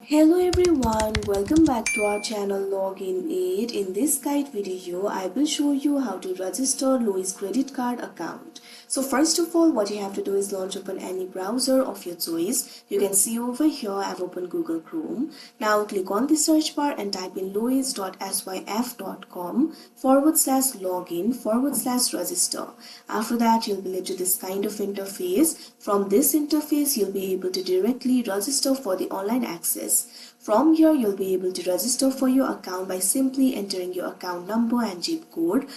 Hello everyone, welcome back to our channel Login Aid. In this guide video, I will show you how to register Lowe's credit card account. So first of all, what you have to do is launch open any browser of your choice. You can see over here I've opened Google Chrome. Now click on the search bar and type in lowe's.syf.com/login/register. After that, you'll be led to this kind of interface. From this interface, you'll be able to directly register for the online access. From here, you'll be able to register for your account by simply entering your account number and zip code.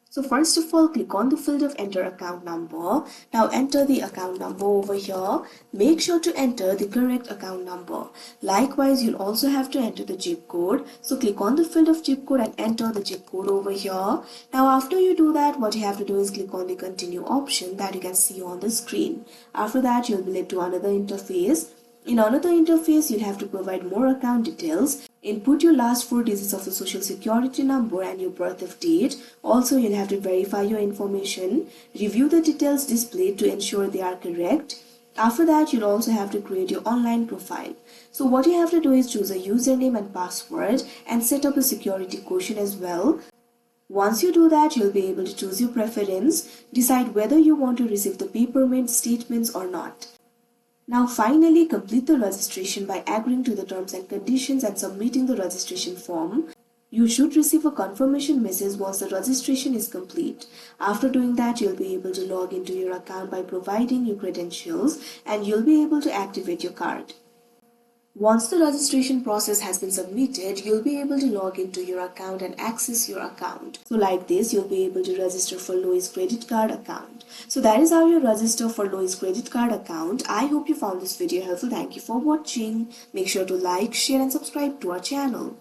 So first of all, click on the field of enter account number. Now enter the account number over here. Make sure to enter the correct account number. Likewise, you'll also have to enter the zip code. So click on the field of zip code and enter the zip code over here. Now after you do that, what you have to do is click on the continue option that you can see on the screen. After that, you'll be led to another interface. In another interface, you'll have to provide more account details. Input your last 4 digits of the social security number and your birth of date. Also, you'll have to verify your information. Review the details displayed to ensure they are correct. After that, you'll also have to create your online profile. So what you have to do is choose a username and password and set up a security quotient as well. Once you do that, you'll be able to choose your preference, decide whether you want to receive the pay-per-mint statements or not. Now finally, complete the registration by agreeing to the terms and conditions and submitting the registration form. You should receive a confirmation message once the registration is complete. After doing that, you'll be able to log into your account by providing your credentials and you'll be able to activate your card. Once the registration process has been submitted, you'll be able to log into your account and access your account. So like this, you'll be able to register for Lowe's credit card account. So that is how you register for Lowe's credit card account. I hope you found this video helpful. Thank you for watching. Make sure to like, share and subscribe to our channel.